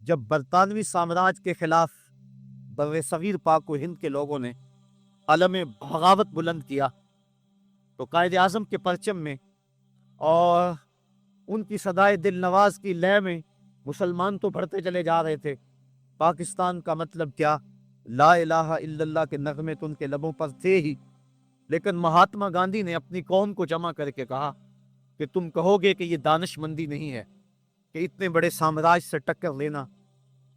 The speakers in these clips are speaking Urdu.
جب برطانوی سامراج کے خلاف بر صغیر پاک و ہند کے لوگوں نے علم بغاوت بلند کیا تو قائد اعظم کے پرچم میں اور ان کی صدائے دل نواز کی لے میں مسلمان تو بڑھتے چلے جا رہے تھے۔ پاکستان کا مطلب کیا؟ لا الہ الا اللہ کے نغمے تو ان کے لبوں پر تھے ہی، لیکن مہاتما گاندھی نے اپنی قوم کو جمع کر کے کہا کہ تم کہو گے کہ یہ دانش مندی نہیں ہے کہ اتنے بڑے سامراج سے ٹکر لینا،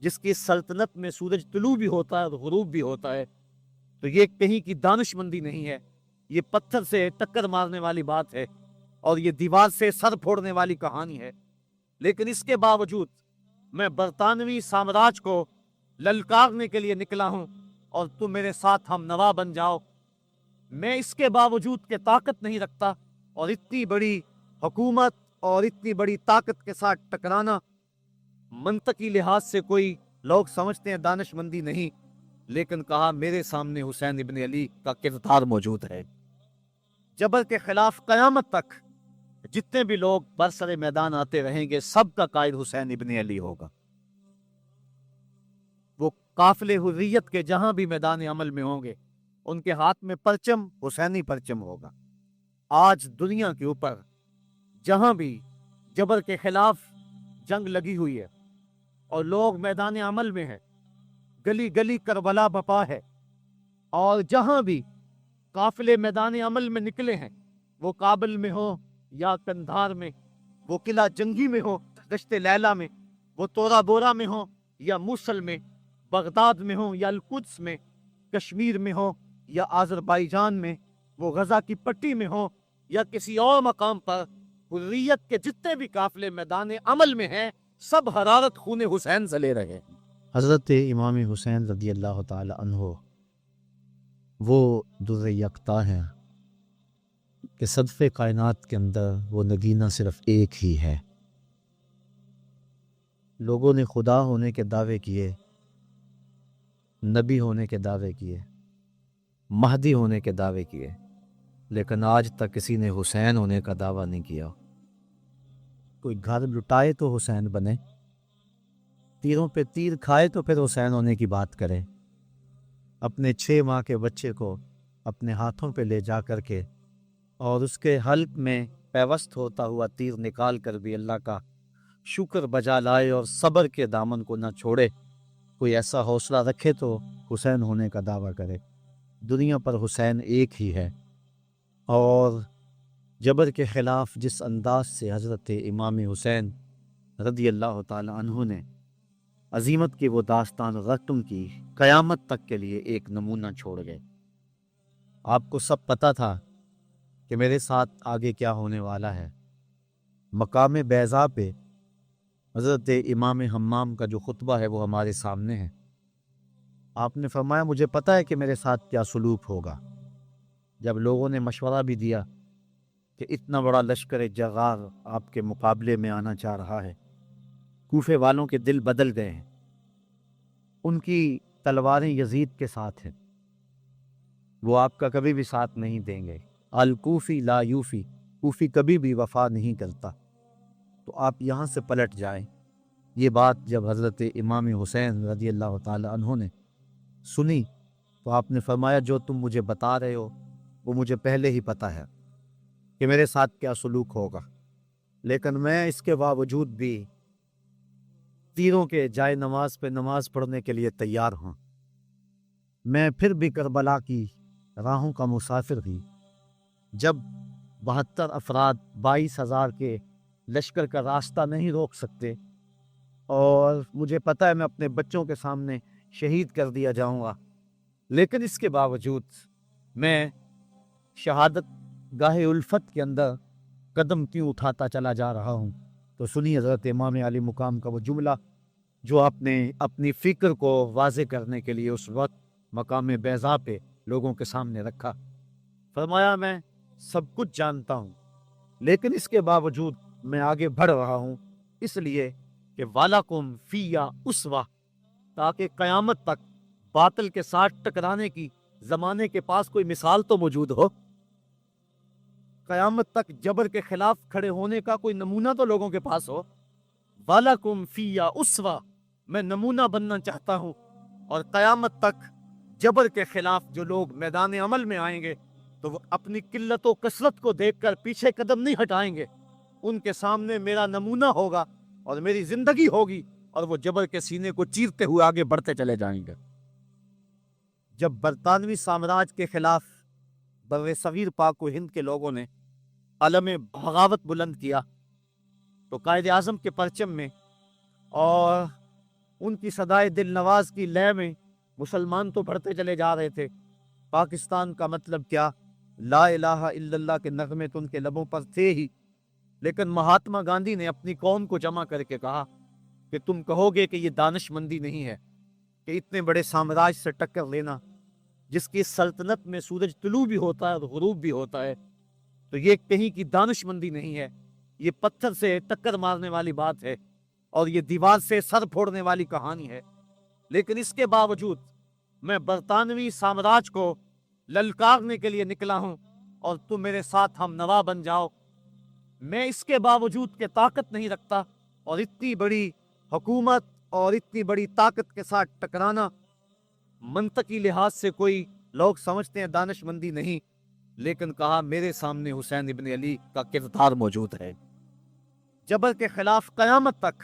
جس کی سلطنت میں سورج طلوع بھی ہوتا ہے اور غروب بھی ہوتا ہے، تو یہ کہیں کی دانش مندی نہیں ہے، یہ پتھر سے ٹکر مارنے والی بات ہے اور یہ دیوار سے سر پھوڑنے والی کہانی ہے۔ لیکن اس کے باوجود میں برطانوی سامراج کو للکارنے کے لیے نکلا ہوں اور تم میرے ساتھ ہم نوا بن جاؤ۔ میں اس کے باوجود کہ طاقت نہیں رکھتا اور اتنی بڑی حکومت اور اتنی بڑی طاقت کے ساتھ ٹکرانا منطقی لحاظ سے کوئی لوگ سمجھتے ہیں دانش مندی نہیں، لیکن کہا میرے سامنے حسین ابن علی کا کردار موجود ہے۔ جبر کے خلاف قیامت تک جتنے بھی لوگ برسر میدان آتے رہیں گے، سب کا قائد حسین ابن علی ہوگا۔ وہ قافلے حریت کے جہاں بھی میدان عمل میں ہوں گے، ان کے ہاتھ میں پرچم حسینی پرچم ہوگا۔ آج دنیا کے اوپر جہاں بھی جبر کے خلاف جنگ لگی ہوئی ہے اور لوگ میدان عمل میں ہیں، گلی گلی کربلا بپا ہے، اور جہاں بھی قافلے میدان عمل میں نکلے ہیں، وہ کابل میں ہو یا کندھار میں، وہ قلعہ جنگی میں ہو دشت لیلہ میں، وہ تورا بورا میں ہو یا موصل میں، بغداد میں ہو یا القدس میں، کشمیر میں ہو یا آذربائیجان میں، وہ غزہ کی پٹی میں ہو یا کسی اور مقام پر، حریت کے جتنے بھی قافلے میدان عمل میں ہیں، سب حرارت خون حسین سے لے رہے ہیں۔ حضرت امام حسین رضی اللہ تعالی عنہ وہ در یکتا ہیں کہ صدف کائنات کے اندر وہ نگینہ صرف ایک ہی ہے۔ لوگوں نے خدا ہونے کے دعوے کیے، نبی ہونے کے دعوے کیے، مہدی ہونے کے دعوے کیے، لیکن آج تک کسی نے حسین ہونے کا دعویٰ نہیں کیا۔ کوئی گھر لٹائے تو حسین بنے، تیروں پہ تیر کھائے تو پھر حسین ہونے کی بات کرے۔ اپنے 6 ماہ کے بچے کو اپنے ہاتھوں پہ لے جا کر کے اور اس کے حلق میں پیوست ہوتا ہوا تیر نکال کر بھی اللہ کا شکر بجا لائے اور صبر کے دامن کو نہ چھوڑے، کوئی ایسا حوصلہ رکھے تو حسین ہونے کا دعویٰ کرے۔ دنیا پر حسین ایک ہی ہے، اور جبر کے خلاف جس انداز سے حضرت امام حسین رضی اللہ تعالی عنہ نے عظیمت کی وہ داستان رقم کی، قیامت تک کے لیے ایک نمونہ چھوڑ گئے۔ آپ کو سب پتہ تھا کہ میرے ساتھ آگے کیا ہونے والا ہے۔ مقام بیضا پہ حضرت امام حمام کا جو خطبہ ہے وہ ہمارے سامنے ہے۔ آپ نے فرمایا مجھے پتہ ہے کہ میرے ساتھ کیا سلوک ہوگا۔ جب لوگوں نے مشورہ بھی دیا کہ اتنا بڑا لشکر جغار آپ کے مقابلے میں آنا چاہ رہا ہے، کوفے والوں کے دل بدل گئے ہیں، ان کی تلواریں یزید کے ساتھ ہیں، وہ آپ کا کبھی بھی ساتھ نہیں دیں گے۔ الکوفی لا یوفی، کوفی کبھی بھی وفا نہیں کرتا، تو آپ یہاں سے پلٹ جائیں۔ یہ بات جب حضرت امام حسین رضی اللہ تعالی عنہ نے سنی تو آپ نے فرمایا جو تم مجھے بتا رہے ہو وہ مجھے پہلے ہی پتہ ہے کہ میرے ساتھ کیا سلوک ہوگا، لیکن میں اس کے باوجود بھی تیروں کے جائے نماز پہ نماز پڑھنے کے لیے تیار ہوں۔ میں پھر بھی کربلا کی راہوں کا مسافر ہی، جب 72 افراد 22,000 کے لشکر کا راستہ نہیں روک سکتے، اور مجھے پتہ ہے میں اپنے بچوں کے سامنے شہید کر دیا جاؤں گا، لیکن اس کے باوجود میں شہادت گاہ الفت کے اندر قدم کیوں اٹھاتا چلا جا رہا ہوں؟ تو سنی حضرت امام علی مقام کا وہ جملہ جو آپ نے اپنی فکر کو واضح کرنے کے لیے اس وقت مقام بیضا پہ لوگوں کے سامنے رکھا۔ فرمایا میں سب کچھ جانتا ہوں، لیکن اس کے باوجود میں آگے بڑھ رہا ہوں، اس لیے کہ وَلَكُمْ فِيَّ أُسْوَةٌ، تاکہ قیامت تک باطل کے ساتھ ٹکرانے کی زمانے کے پاس کوئی مثال تو موجود ہو، قیامت تک جبر کے خلاف کھڑے ہونے کا کوئی نمونہ تو لوگوں کے پاس ہو۔ وَلَكُمْ فِيَّ أُسْوَةٌ، میں نمونہ بننا چاہتا ہوں، اور قیامت تک جبر کے خلاف جو لوگ میدان عمل میں آئیں گے تو وہ اپنی قلت و کثرت کو دیکھ کر پیچھے قدم نہیں ہٹائیں گے. ان کے سامنے میرا نمونہ ہوگا اور میری زندگی ہوگی، اور وہ جبر کے سینے کو چیرتے ہوئے آگے بڑھتے چلے جائیں گے. جب برطانوی سامراج کے خلاف بر صغیر پاک و ہند کے لوگوں نے علم بغاوت بلند کیا تو قائد اعظم کے پرچم میں اور ان کی صدائے دل نواز کی لے میں مسلمان تو بڑھتے چلے جا رہے تھے. پاکستان کا مطلب کیا؟ لا الہ الا اللہ کے نغمے تو ان کے لبوں پر تھے ہی، لیکن مہاتما گاندھی نے اپنی قوم کو جمع کر کے کہا کہ تم کہو گے کہ یہ دانش مندی نہیں ہے کہ اتنے بڑے سامراج سے ٹکر لینا، جس کی سلطنت میں سورج طلوع بھی ہوتا ہے اور غروب بھی ہوتا ہے، تو یہ کہیں کی دانش مندی نہیں ہے، یہ پتھر سے ٹکر مارنے والی بات ہے اور یہ دیوار سے سر پھوڑنے والی کہانی ہے. لیکن اس کے باوجود میں برطانوی سامراج کو للکارنے کے لیے نکلا ہوں اور تم میرے ساتھ ہم نوا بن جاؤ. میں اس کے باوجود کہ طاقت نہیں رکھتا اور اتنی بڑی حکومت اور اتنی بڑی طاقت کے ساتھ ٹکرانا منطقی لحاظ سے کوئی لوگ سمجھتے ہیں دانش مندی نہیں، لیکن کہا میرے سامنے حسین ابن علی کا کردار موجود ہے. جبر کے خلاف قیامت تک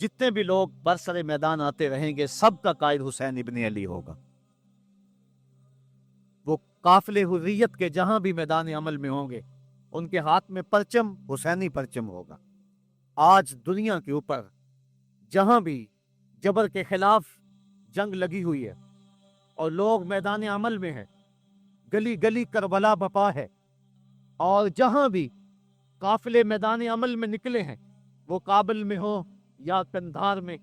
جتنے بھی لوگ برسر میدان آتے رہیں گے سب کا قائد حسین ابن علی ہوگا. وہ قافلے حریت کے جہاں بھی میدان عمل میں ہوں گے ان کے ہاتھ میں پرچم حسینی پرچم ہوگا. آج دنیا کے اوپر جہاں بھی جبر کے خلاف جنگ لگی ہوئی ہے اور لوگ میدان عمل میں ہیں، گلی گلی کربلا بپا ہے، اور جہاں بھی قافلے میدان عمل میں نکلے ہیں، وہ کابل میں ہو یا کندھار میں،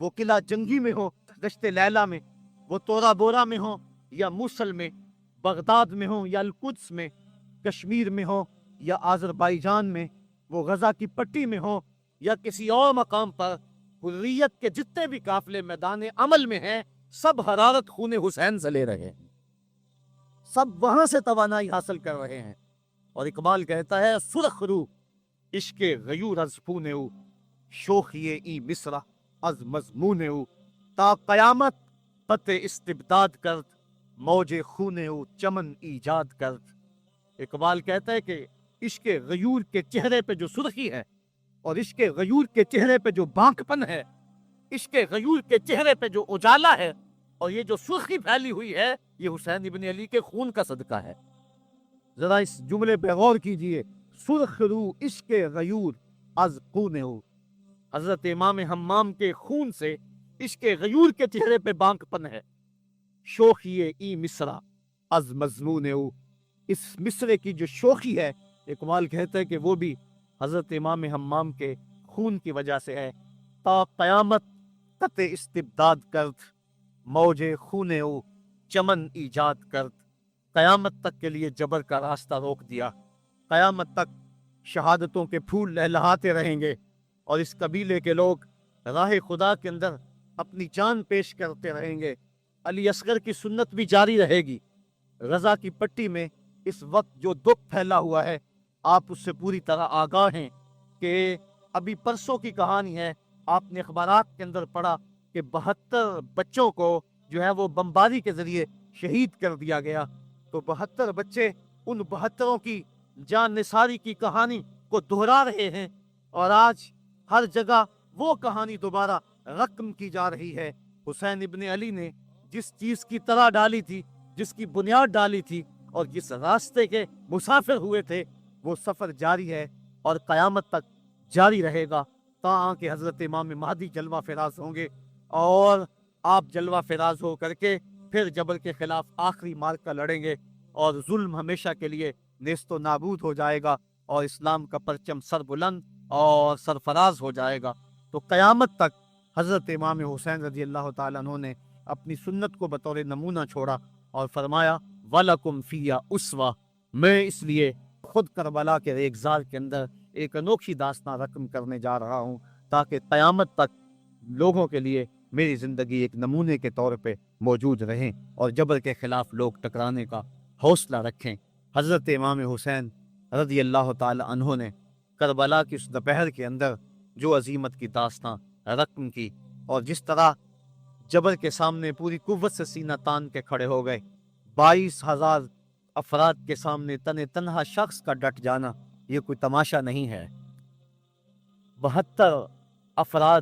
وہ قلعہ جنگی میں ہو دشت لیلہ میں، وہ تورا بورا میں ہو یا موصل میں، بغداد میں ہو یا القدس میں، کشمیر میں ہو یا آذربائیجان میں، وہ غزہ کی پٹی میں ہو یا کسی اور مقام پر، حریت کے جتنے بھی قافلے میدان عمل میں ہیں سب حرارت خون حسین سے لے رہے ہیں، سب وہاں سے توانائی حاصل کر رہے ہیں. اور اقبال کہتا ہے سرخ رو عشق غیور از خون او، شوخی ای مصرع از مضمون او، تا قیامت قطع استبداد کرد موج خون او چمن ایجاد کرد. اقبال کہتا ہے کہ عشق غیور کے چہرے پہ جو سرخی ہے اور عشق غیور کے چہرے پہ جو بانکپن ہے، عشق غیور کے چہرے پہ جو اجالا ہے اور یہ جو سرخی پھیلی ہوئی ہے، یہ حسین ابن علی کے خون کا صدقہ ہے. ذرا اس جملے پہ غور کیجئے، سرخ رو عشق غیور از خون او، حضرت امام حمام کے خون سے عشق غیور کے چہرے پہ بانکپن ہے. شوخی ای مصرع از مضمون او، اس مصرے کی جو شوخی ہے اقبال کہتا ہے کہ وہ بھی حضرت امام حمام کے خون کی وجہ سے ہے. تا قیامت قطع استبداد کرد موج خون او چمن ایجاد کرد. قیامت تک کے لیے جبر کا راستہ روک دیا، قیامت تک شہادتوں کے پھول لہلہاتے رہیں گے اور اس قبیلے کے لوگ راہ خدا کے اندر اپنی جان پیش کرتے رہیں گے. علی اصغر کی سنت بھی جاری رہے گی. غزہ کی پٹی میں اس وقت جو دکھ پھیلا ہوا ہے آپ اس سے پوری طرح آگاہ ہیں کہ ابھی پرسوں کی کہانی ہے، آپ نے اخبارات کے اندر پڑھا کہ 72 بچوں کو جو ہے وہ بمباری کے ذریعے شہید کر دیا گیا. تو 72 بچے ان 72 کی جان نثاری کی کہانی کو دہرا رہے ہیں، اور آج ہر جگہ وہ کہانی دوبارہ رقم کی جا رہی ہے. حسین ابن علی نے جس چیز کی طرح ڈالی تھی، جس کی بنیاد ڈالی تھی اور جس راستے کے مسافر ہوئے تھے، وہ سفر جاری ہے اور قیامت تک جاری رہے گا تاں کہ حضرت امام مہدی جلوہ فراز ہوں گے، اور آپ جلوہ فراز ہو کر کے پھر جبر کے خلاف آخری معرکہ لڑیں گے اور ظلم ہمیشہ کے لیے نیست و نابود ہو جائے گا اور اسلام کا پرچم سر بلند اور سرفراز ہو جائے گا. تو قیامت تک حضرت امام حسین رضی اللہ تعالیٰ عنہ نے اپنی سنت کو بطور نمونہ چھوڑا اور فرمایا وَلَكُمْ فِيَّ أُسْوَةٌ. میں اس لیے خود کربلا کے ریگزار کے اندر ایک انوکھی داستان رقم کرنے جا رہا ہوں تاکہ قیامت تک لوگوں کے لیے میری زندگی ایک نمونے کے طور پہ موجود رہیں اور جبر کے خلاف لوگ ٹکرانے کا حوصلہ رکھیں. حضرت امام حسین رضی اللہ تعالی عنہ نے کربلا کی اس دوپہر کے اندر جو عظیمت کی داستان رقم کی، اور جس طرح جبر کے سامنے پوری قوت سے سینہ تان کے کھڑے ہو گئے. 22,000 افراد کے سامنے تنہا شخص کا ڈٹ جانا یہ کوئی تماشا نہیں ہے. 72 افراد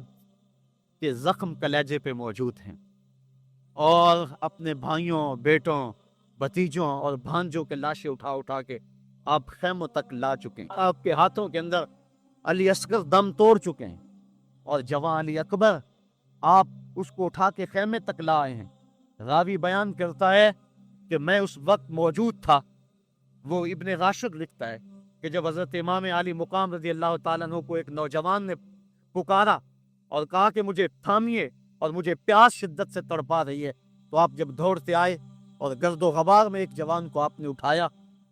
کے زخم کلیجے پہ موجود ہیں اور اپنے بھائیوں، بیٹوں، بھتیجوں اور بھانجوں کے لاشیں اٹھا کے آپ خیموں تک لا چکے ہیں. آپ کے ہاتھوں کے اندر علی اصغر دم توڑ چکے ہیں اور جوان علی اکبر آپ اس کو اٹھا کے خیمے تک لا آئے ہیں. راوی بیان کرتا ہے کہ میں اس وقت موجود تھا. وہ ابن راشد لکھتا ہے کہ جب حضرت امام علی مقام رضی اللہ تعالیٰ عنہ کو ایک نوجوان نے پکارا اور کہا کہ مجھے تھامیے اور مجھے پیاس شدت سے تڑپا رہی ہے، تو آپ جب دوڑتے آئے اور گرد و غبار میں ایک جوان کو آپ نے اٹھایا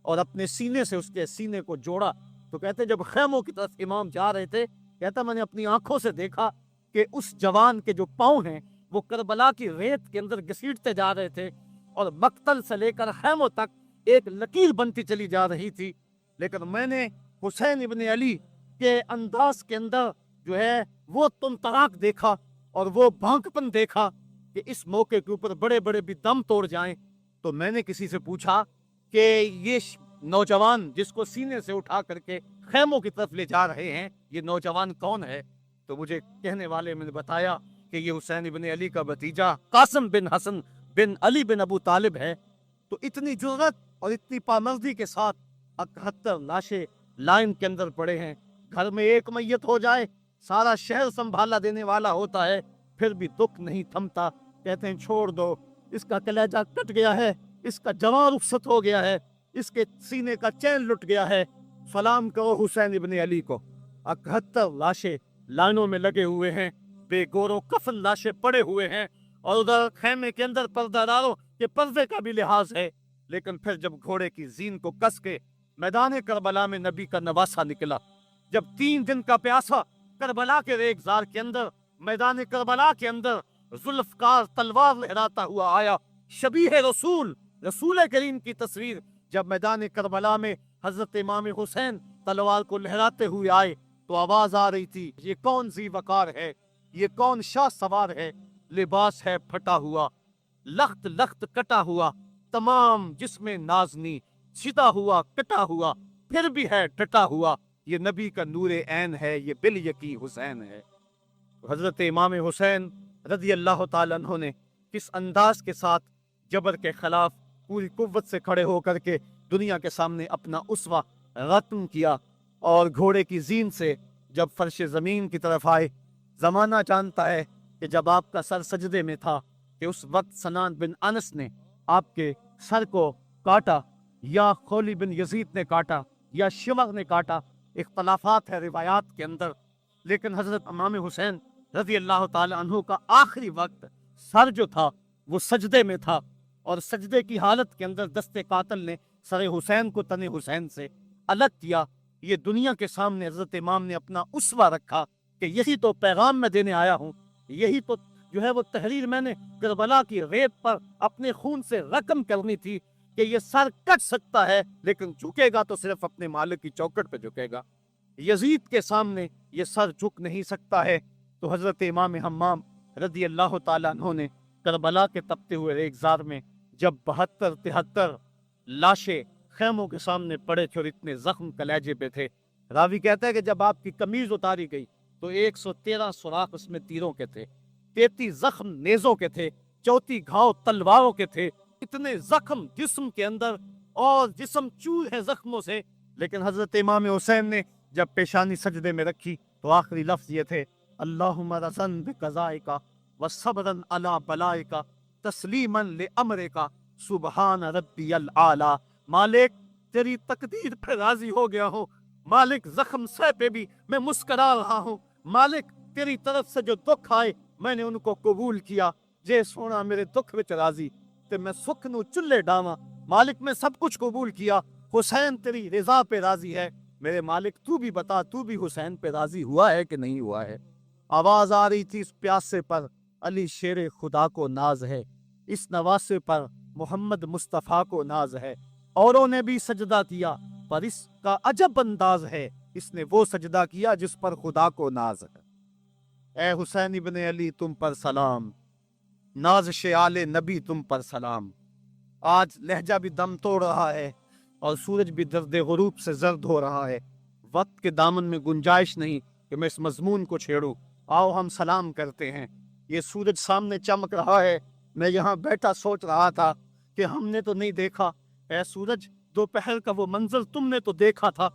اور اپنے سینے سے اس کے سینے کو جوڑا. تو کہتے جب خیموں کی طرف امام جا رہے تھے، کہتا میں نے اپنی آنکھوں سے دیکھا کہ اس جوان کے جو پاؤں ہیں وہ کربلا کی ریت کے اندر گھسیٹتے جا رہے تھے اور مقتل سے لے کر خیموں تک ایک لکیر بنتی چلی جا رہی تھی. لیکن میں نے حسین ابن علی کے انداز کے اندر جو ہے وہ تنتراک دیکھا اور وہ بھانکپن دیکھا کہ اس موقع کے اوپر بڑے بڑے بھی دم توڑ جائیں. تو میں نے کسی سے پوچھا کہ یہ نوجوان جس کو سینے سے اٹھا کر کے خیموں کی طرف لے جا رہے ہیں یہ نوجوان کون ہے؟ تو مجھے کہنے والے میں نے بتایا کہ یہ حسین ابن علی کا بھتیجا قاسم بن حسن بن علی بن ابو طالب ہے. تو اتنی جرأت اور اتنی پامردی کے ساتھ 71 لاشیں لائن کے اندر پڑے ہیں. گھر میں ایک میت ہو جائے سارا شہر سنبھالا دینے والا ہوتا ہے، پھر بھی دکھ نہیں تھمتا. کہتے ہیں چھوڑ دو، اس کا کلیجہ کٹ گیا ہے، اس کا جوان رخصت ہو گیا ہے، اس کے سینے کا چین لٹ گیا ہے، سلام کرو حسین ابن علی کو. 71 لاشیں لائنوں میں لگے ہوئے ہیں، بے گور و کفن لاشیں پڑے ہوئے ہیں اور ادھر خیمے کے اندر پردہ داروں کے پردے کا بھی لحاظ ہے. لیکن پھر جب گھوڑے کی زین کو کس کے میدان کربلا میں نبی کا نواسہ نکلا، جب 3 دن کا پیاسا کربلا کے ریگزار کے اندر میدان کربلا کے اندر ذوالفقار تلوار لہراتا ہوا آیا، شبیہ رسول کریم کی تصویر جب میدان کربلا میں حضرت امام حسین تلوار کو لہراتے ہوئے آئے تو آواز آ رہی تھی یہ کون ذی وقار ہے، یہ کون شاہ سوار ہے، لباس ہے پھٹا ہوا، لخت لخت کٹا ہوا، تمام جسم نازنی چھتا ہوا کٹا ہوا، پھر بھی ہے ڈٹا ہوا، یہ نبی کا نور عین ہے، یہ بالیقین حسین ہے. حضرت امام حسین رضی اللہ تعالیٰ عنہ نے کس انداز کے ساتھ جبر کے خلاف پوری قوت سے کھڑے ہو کر کے دنیا کے سامنے اپنا اسوہ ختم کیا اور گھوڑے کی زین سے جب فرش زمین کی طرف آئے. زمانہ جانتا ہے کہ جب آپ کا سر سجدے میں تھا کہ اس وقت سنان بن انس نے آپ کے سر کو کاٹا یا خولی بن یزید نے کاٹا یا شمر نے کاٹا، اختلافات ہے روایات کے اندر. لیکن حضرت امام حسین رضی اللہ تعالی عنہ کا آخری وقت سر جو تھا وہ سجدے میں تھا اور سجدے کی حالت کے اندر دست قاتل نے سر حسین کو تن حسین سے الگ کیا. یہ دنیا کے سامنے حضرت امام نے اپنا اسوہ رکھا کہ یہی تو پیغام میں دینے آیا ہوں، یہی تو جو ہے وہ تحریر میں نے کربلا کی ریت پر اپنے خون سے رقم کرنی تھی کہ یہ سر کٹ سکتا ہے لیکن جھکے گا تو صرف اپنے مالک کی چوکٹ پہ جھکے گا، یزید کے سامنے یہ سر جھک نہیں سکتا ہے. تو حضرت امام حمام رضی اللہ تعالیٰ عنہ نے کربلا کے تپتے ہوئے ریگزار میں جب 72-73 لاشیں خیموں کے سامنے پڑے تھے اور اتنے زخم کلیجے پہ تھے، راوی کہتا ہے کہ جب آپ کی قمیض اتاری گئی تو 113 سوراخ اس میں تیروں کے تھے، 33 زخم نیزوں کے تھے، 34 گھاؤ تلواروں کے تھے، اتنے زخم جسم کے اندر اور جسم چور ہے زخموں سے. لیکن حضرت امام حسین نے جب پیشانی سجدے میں رکھی تو آخری لفظ یہ تھے اللہم رضن بقضائک وصبرا علی بلائک تسلیما لامرک سبحان ربی الاعلی. مالک تیری تقدیر پہ راضی ہو گیا ہوں، مالک زخم سہ پہ بھی میں مسکرا رہا ہوں، مالک تیری طرف سے جو دکھ آئے میں نے ان کو قبول کیا، جے سونا میرے دکھ وچ راضی تے میں سکھ نو چلے ڈاواں. مالک میں سب کچھ قبول کیا، حسین تیری رضا پہ راضی ہے، میرے مالک تو بھی بتا تو بھی حسین پہ راضی ہوا ہے کہ نہیں ہوا ہے. آواز آ رہی تھی اس پیاسے پر علی شیر خدا کو ناز ہے، اس نواسے پر محمد مصطفیٰ کو ناز ہے. اوروں نے بھی سجدہ کیا پر اس کا عجب انداز ہے، اس نے وہ سجدہ کیا جس پر خدا کو ناز ہے. اے حسین ابن علی تم پر سلام، نازش آل نبی تم پر سلام۔ آج لہجہ بھی دم توڑ رہا ہے اور سورج بھی درد غروب سے زرد ہو رہا ہے۔ وقت کے دامن میں گنجائش نہیں کہ میں اس مضمون کو چھیڑوں۔ آؤ ہم سلام کرتے ہیں۔ یہ سورج سامنے چمک رہا ہے، میں یہاں بیٹھا سوچ رہا تھا کہ ہم نے تو نہیں دیکھا، اے سورج دوپہر کا وہ منظر تم نے تو دیکھا تھا،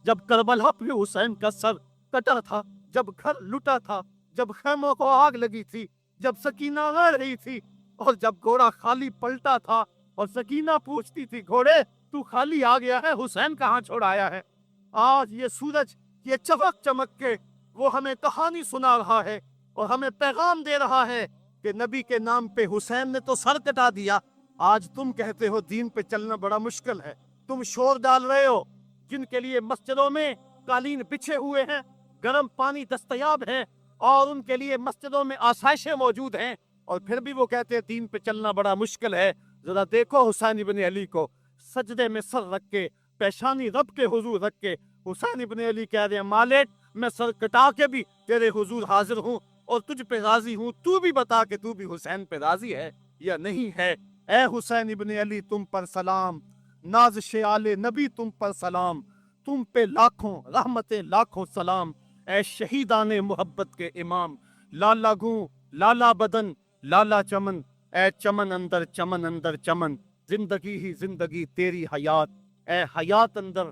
جب کربلا پہ حسین کا سر کٹا تھا، جب گھر لٹا تھا، جب خیموں کو آگ لگی تھی، جب سکینہ رہ رہی تھی، اور جب گھوڑا خالی پلٹا تھا اور سکینہ پوچھتی تھی گھوڑے تو خالی آ گیا ہے، حسین کہاں چھوڑ آیا ہے۔ آج یہ سورج یہ چمک چمک کے وہ ہمیں کہانی سنا رہا ہے اور ہمیں پیغام دے رہا ہے کہ نبی کے نام پہ حسین نے تو سر کٹا دیا۔ آج تم کہتے ہو دین پہ چلنا بڑا مشکل ہے، تم شور ڈال رہے ہو، جن کے لیے مسجدوں میں قالین بچھے ہوئے ہیں، گرم پانی دستیاب ہے، اور ان کے لیے مسجدوں میں آسائشیں موجود ہیں، اور پھر بھی وہ کہتے ہیں دین پہ چلنا بڑا مشکل ہے۔ ذرا دیکھو حسین ابن علی کو، سجدے میں سر رکھ کے، پیشانی رب کے حضور رکھ کے حسین ابن علی کہہ رہے ہیں مالک میں سر کٹا کے بھی تیرے حضور حاضر ہوں اور تجھ پہ راضی ہوں، تو بھی بتا کہ تو بھی حسین پہ راضی ہے یا نہیں ہے۔ اے حسین ابن علی تم پر سلام، نازش آل نبی تم پر سلام، تم پہ لاکھوں رحمتیں لاکھوں سلام۔ اے شہیدان محبت کے امام، لالا گوں لالا بدن لالا چمن، اے چمن اندر چمن، زندگی ہی زندگی تیری حیات، اے حیات اندر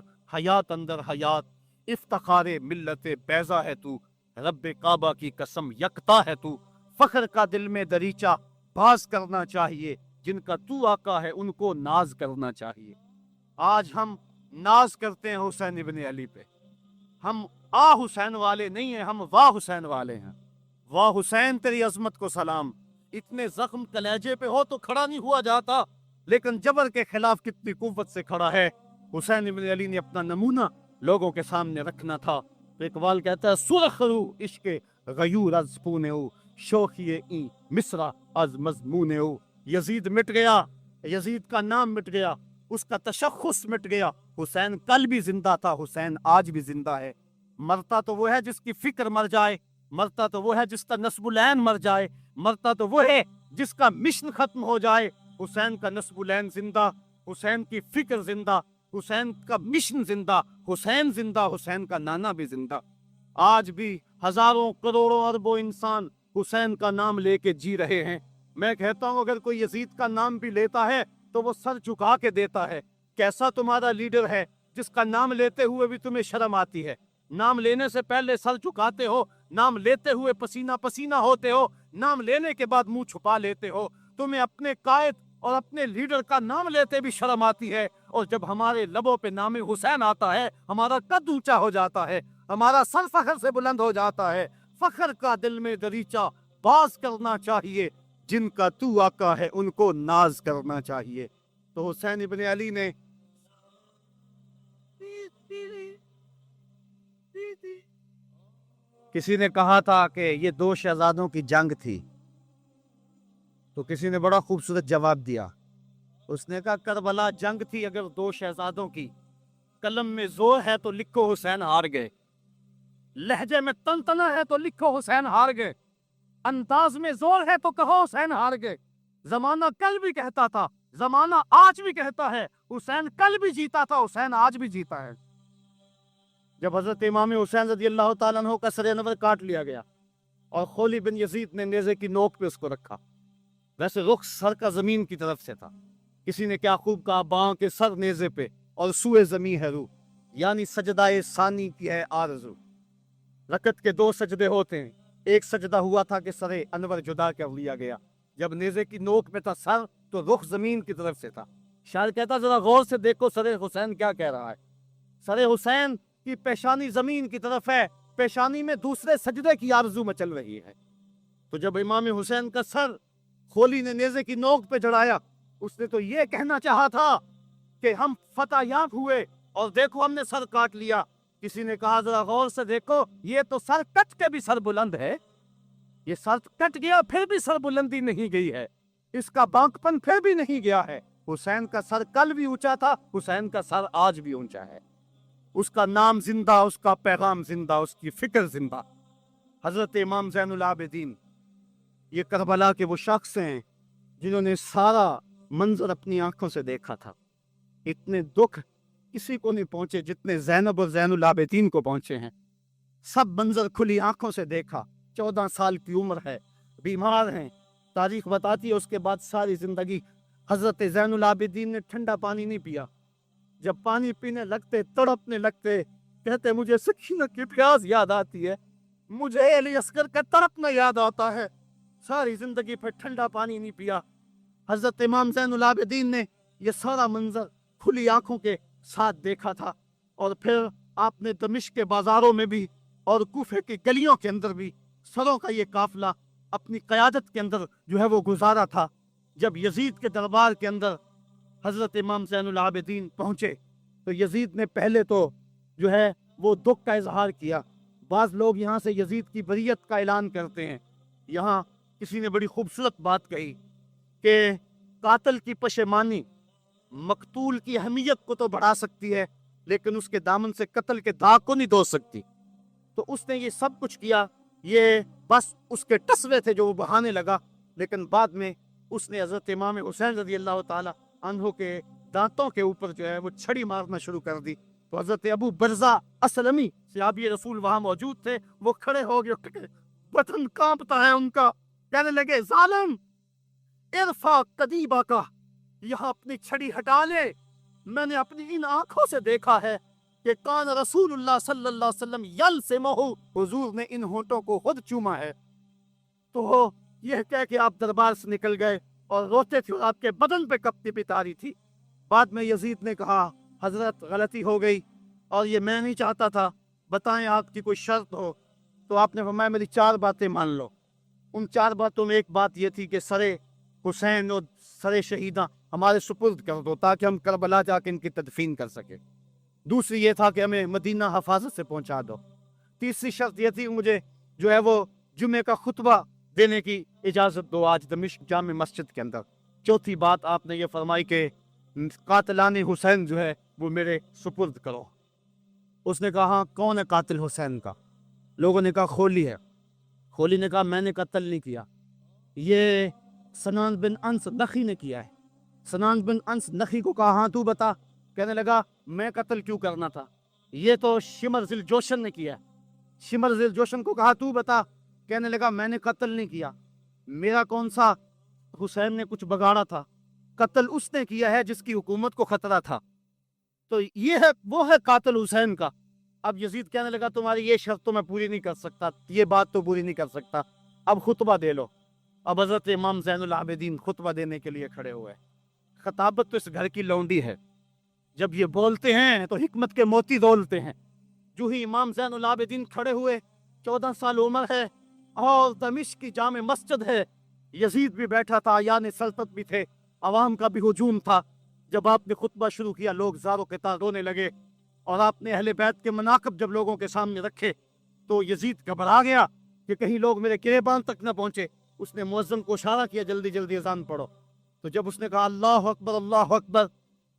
حیات، افتخار ملت بیضا ہے تو، رب کعبہ کی قسم یکتا ہے تو، فخر کا دل میں دریچہ باز کرنا چاہیے، جن کا تو آقا ہے ان کو ناز کرنا چاہیے۔ آج ہم ناز کرتے ہیں حسین ابن علی پہ، ہم آ حسین والے نہیں ہیں، ہم واہ حسین والے ہیں۔ واہ حسین تیری عظمت کو سلام، اتنے زخم کلیجے پہ ہو تو کھڑا نہیں ہوا جاتا، لیکن جبر کے خلاف کتنی قوت سے کھڑا ہے۔ حسین ابن علی نے اپنا نمونہ لوگوں کے سامنے رکھنا تھا۔ تو اقبال کہتا ہے سرخ رو عشق غیور از پونے او، شوخی این مصرع از مضمون او۔ یزید مٹ گیا، یزید کا نام مٹ گیا، اس کا تشخص مٹ گیا، حسین کل بھی زندہ تھا، حسین آج بھی زندہ ہے۔ مرتا تو وہ ہے جس کی فکر مر جائے، مرتا تو وہ ہے جس کا نصب العین مر جائے، مرتا تو وہ ہے جس کا مشن ختم ہو جائے۔ حسین کا نصب العین زندہ، حسین کی فکر زندہ، حسین کا مشن زندہ، حسین زندہ، حسین کا نانا بھی زندہ۔ آج بھی ہزاروں کروڑوں اربوں انسان حسین کا نام لے کے جی رہے ہیں۔ میں کہتا ہوں اگر کوئی یزید کا نام بھی لیتا ہے تو وہ سر جھکا کے دیتا ہے۔ کیسا تمہارا لیڈر ہے جس کا نام لیتے ہوئے بھی تمہیں شرم آتی ہے؟ نام لینے سے پہلے سر جھکاتے ہو، نام لیتے ہوئے پسینہ پسینہ ہوتے ہو، نام لینے کے بعد منہ چھپا لیتے ہو۔ تمہیں اپنے قائد اور اپنے لیڈر کا نام لیتے بھی شرم آتی ہے، اور جب ہمارے لبوں پہ نام حسین آتا ہے ہمارا قد اونچا ہو جاتا ہے، ہمارا سر فخر سے بلند ہو جاتا ہے۔ فخر کا دل میں دریچہ باز کرنا چاہیے، جن کا تو آقا ہے ان کو ناز کرنا چاہیے۔ تو حسین ابن علی نے کسی نے کہا تھا کہ یہ دو شہزادوں کی جنگ تھی، تو کسی نے بڑا خوبصورت جواب دیا، اس نے کہا کربلا جنگ تھی اگر دو شہزادوں کی، قلم میں زور ہے تو لکھو حسین ہار گئے، لہجے میں تنتنا ہے تو لکھو حسین ہار گئے، انداز میں زور ہے تو کہو حسین ہار گئے۔ زمانہ کل بھی کہتا تھا، زمانہ آج بھی کہتا ہے، حسین کل بھی جیتا تھا، حسین آج بھی جیتا ہے۔ جب حضرت امام حسین رضی اللہ تعالیٰ عنہ کا سر انور کاٹ لیا گیا اور خولی بن یزید نے نیزے کی نوک پہ اس کو رکھا، ویسے رخ سر کا زمین کی طرف سے تھا، کسی نے کیا خوب کہا باں کے سر نیزے پہ اور سوئے زمین ہے روح، یعنی سجدہ ثانی کی ہے آرزو۔ رکعت کے دو سجدے ہوتے ہیں، ایک سجدہ ہوا تھا کہ سر انور جدا کر لیا گیا، جب نیزے کی نوک پہ تھا سر تو رخ زمین کی طرف سے تھا۔ شاعر کہتا ذرا غور سے دیکھو سر حسین کیا کہہ رہا ہے، سر حسین کی پیشانی زمین کی طرف ہے، پیشانی میں دوسرے سجدے کی آرزو مچل رہی ہے۔ تو جب امام حسین کا سر خولی نے نیزے کی نوک پہ چڑھایا، اس نے تو یہ کہنا چاہا تھا کہ ہم فتح یاب ہوئے اور دیکھو ہم نے سر کاٹ لیا۔ کسی نے کہا ذرا غور سے دیکھو یہ تو سر کٹ کے بھی سر بلند ہے، یہ سر کٹ گیا پھر بھی سر بلندی نہیں گئی ہے، اس کا بانک پن پھر بھی نہیں گیا ہے۔ حسین کا سر کل بھی اونچا تھا، حسین کا سر آج بھی اونچا ہے، اس کا نام زندہ، اس کا پیغام زندہ، اس کی فکر زندہ۔ حضرت امام زین العابدین یہ کربلا کے وہ شخص ہیں جنہوں نے سارا منظر اپنی آنکھوں سے دیکھا تھا. اتنے دکھ کسی کو نہیں پہنچے جتنے زینب اور زین العابدین کو پہنچے ہیں. سب منظر کھلی آنکھوں سے دیکھا. 14 سال کی عمر ہے, بیمار ہیں. تاریخ بتاتی ہے اس کے بعد ساری زندگی حضرت زین العابدین نے ٹھنڈا پانی نہیں پیا. جب پانی پینے لگتے تڑپنے لگتے, کہتے مجھے سکینہ کی پیاس یاد آتی ہے, مجھے علی اصغر کا تڑپنا یاد آتا ہے. ساری زندگی پھر ٹھنڈا پانی نہیں پیا. حضرت امام زین العابدین نے یہ سارا منظر کھلی آنکھوں کے ساتھ دیکھا تھا. اور پھر آپ نے دمشق کے بازاروں میں بھی اور کوفے کی گلیوں کے اندر بھی سروں کا یہ قافلہ اپنی قیادت کے اندر جو ہے وہ گزارا تھا. جب یزید کے دربار کے اندر حضرت امام زین العابدین پہنچے تو یزید نے پہلے تو جو ہے وہ دکھ کا اظہار کیا. بعض لوگ یہاں سے یزید کی بریت کا اعلان کرتے ہیں. یہاں کسی نے بڑی خوبصورت بات کہی کہ قاتل کی پشیمانی مقتول کی اہمیت کو تو بڑھا سکتی ہے لیکن اس کے دامن سے قتل کے داغ کو نہیں دھو سکتی. تو اس نے یہ سب کچھ کیا, یہ بس اس کے ٹسوے تھے جو وہ بہانے لگا. لیکن بعد میں اس نے حضرت امام حسین رضی اللہ تعالی عنہ کے دانتوں کے اوپر جو ہے وہ چھڑی مارنا شروع کر دی. تو حضرت ابو برزہ اسلمی صحابی رسول وہاں موجود تھے, وہ کھڑے ہو گئے, بدن کانپتا ہے ان کا. کہنے لگے ظالم ارفع قدیبہ کا, یہاں اپنی چھڑی ہٹا لے. میں نے اپنی ان آنکھوں سے دیکھا ہے کہ کان رسول اللہ صلی اللہ علیہ وسلم یلسمہ, حضور نے ان ہونٹوں کو خود چوما ہے. تو یہ کہہ کہ آپ دربار سے نکل گئے اور روتے تھے اور آپ کے بدن پہ کپتی پتاری تھی. بعد میں یزید نے کہا حضرت غلطی ہو گئی اور یہ میں نہیں چاہتا تھا, بتائیں آپ کی کوئی شرط ہو. تو آپ نے فرمایا میری 4 باتیں مان لو. ان 4 باتوں میں ایک بات یہ تھی کہ سر حسین اور سر شہیداں ہمارے سپرد کر دو تاکہ ہم کربلا جا کے ان کی تدفین کر سکے. دوسری یہ تھا کہ ہمیں مدینہ حفاظت سے پہنچا دو. تیسری شرط یہ تھی مجھے جو ہے وہ جمعے کا خطبہ دینے کی اجازت دو آج دمشق جامع مسجد کے اندر. چوتھی بات آپ نے یہ فرمائی کہ قاتلان حسین جو ہے وہ میرے سپرد کرو. اس نے کہا ہاں کون ہے قاتل حسین کا؟ لوگوں نے کہا خولی ہے. خولی نے کہا میں نے قتل نہیں کیا, یہ سنان بن انس نخی نے کیا ہے. سنان بن انس نخی کو کہا ہاں تو بتا. کہنے لگا میں قتل کیوں کرنا تھا, یہ تو شمر ذی الجوشن نے کیا ہے. شمر ذی الجوشن کو کہا تو بتا. کہنے لگا میں نے قتل نہیں کیا, میرا کون سا حسین نے کچھ بگاڑا تھا, قتل اس نے کیا ہے جس کی حکومت کو خطرہ تھا. تو یہ ہے وہ ہے قاتل حسین کا. اب یزید کہنے لگا تمہاری یہ شرط تو میں پوری نہیں کر سکتا, یہ بات تو پوری نہیں کر سکتا, اب خطبہ دے لو. اب حضرت امام زین العابدین خطبہ دینے کے لیے کھڑے ہوئے. خطابت تو اس گھر کی لونڈی ہے, جب یہ بولتے ہیں تو حکمت کے موتی دولتے ہیں. جو ہی امام زین العابدین کھڑے ہوئے, 14 سال عمر ہے اور دمشق کی جامع مسجد ہے, یزید بھی بیٹھا تھا, یعنی سلطنت بھی تھے, عوام کا بھی ہجوم تھا. جب آپ نے خطبہ شروع کیا لوگ زاروں کے تار رونے لگے, اور آپ نے اہل بیت کے مناقب جب لوگوں کے سامنے رکھے تو یزید گھبرا گیا کہ کہیں لوگ میرے گریبان تک نہ پہنچے. اس نے مؤذن کو اشارہ کیا جلدی جلدی اذان پڑھو. تو جب اس نے کہا اللہ اکبر اللہ اکبر,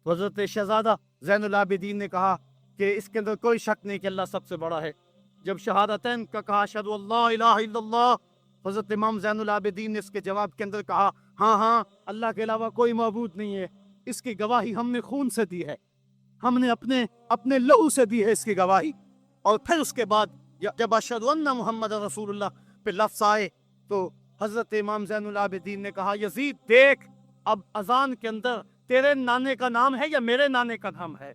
تو حضرت شہزادہ زین العابدین نے کہا کہ اس کے اندر کوئی شک نہیں کہ اللہ سب سے بڑا ہے. جب شہادتین کا کہا اشہد ان لا الہ الا اللہ, حضرت امام زین العابدین نے اس کے جواب کے اندر کہا ہاں ہاں اللہ کے علاوہ کوئی معبود نہیں ہے, اس کی گواہی ہم نے خون سے دی ہے, ہم نے اپنے لہو سے دی ہے اس کی گواہی. اور پھر اس کے بعد جب اشہد ان محمد رسول اللہ پہ لفظ آئے تو حضرت امام زین العابدین نے کہا یزید دیکھ, اب اذان کے اندر تیرے نانے کا نام ہے یا میرے نانے کا نام ہے؟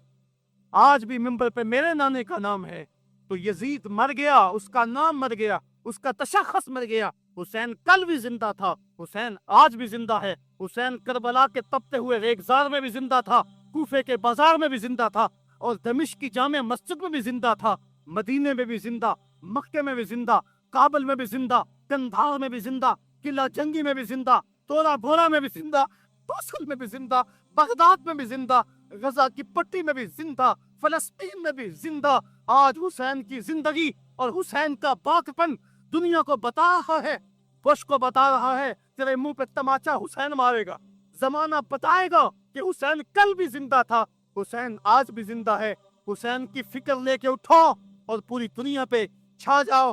آج بھی منبر پہ میرے نانے کا نام ہے. تو یزید مر گیا, اس کا نام مر گیا, اس کا تشخص مر گیا. حسین کل بھی زندہ تھا, حسین آج بھی زندہ ہے. حسین کربلا کے تپتے ہوئے ریگزار میں بھی زندہ تھا, کوفے کے بازار میں بھی زندہ تھا, اور دمشق کی جامع مسجد میں بھی زندہ تھا, مدینے میں بھی زندہ, مکے میں بھی زندہ, کابل میں بھی زندہ, کندھار میں بھی زندہ, قلعہ جنگی میں بھی زندہ, تورا بھورا میں بھی زندہ, توسل میں بھی زندہ, بغداد میں بھی زندہ, غزہ کی پٹی میں بھی زندہ, فلسطین میں بھی زندہ. آج حسین کی زندگی اور حسین کا پاکپن دنیا کو بتا رہا ہے, بش کو بتا رہا ہے تیرے منہ پہ تماچا حسین مارے گا. زمانہ بتائے گا کہ حسین کل بھی زندہ تھا, حسین آج بھی زندہ ہے. حسین کی فکر لے کے اٹھو اور پوری دنیا پہ چھا جاؤ.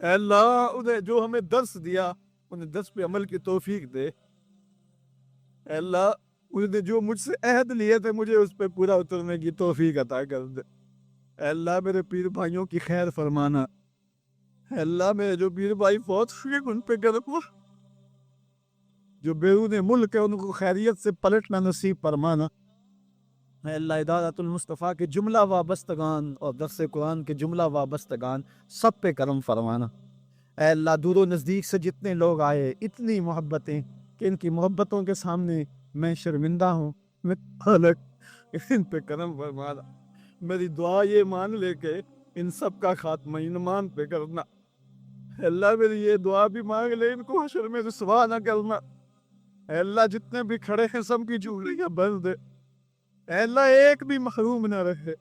اے اللہ انہیں جو ہمیں درس دیا انہیں درس پہ عمل کی توفیق دے. اے اللہ انہوں نے جو مجھ سے عہد لیے تھے مجھے اس پہ پورا اترنے کی توفیق عطا کر دے. اے اللہ میرے پیر بھائیوں کی خیر فرمانا. اے اللہ میرے جو پیر بھائی فوت ہوئے ان پہ کرم. جو بیرون ملک ہے ان کو خیریت سے پلٹنا نصیب فرمانا. اے اللہ ادارت المصطفیٰ کے جملہ وابستگان اور درس قرآن کے جملہ وابستگان سب پہ کرم فرمانا. اے اللہ دور و نزدیک سے جتنے لوگ آئے اتنی محبتیں کہ ان کی محبتوں کے سامنے میں شرمندہ ہوں. میں خالق ان پہ کرم فرمانا. میری دعا یہ مان لے کے ان سب کا خاتمہ ایمان پہ کرنا. اے اللہ میری یہ دعا بھی مانگ لے ان کو حشر میں رسوا نہ کرنا. اے اللہ جتنے بھی کھڑے ہیں سب کی جھولیاں بھر دے. اے اللہ ایک بھی محروم نہ رہے.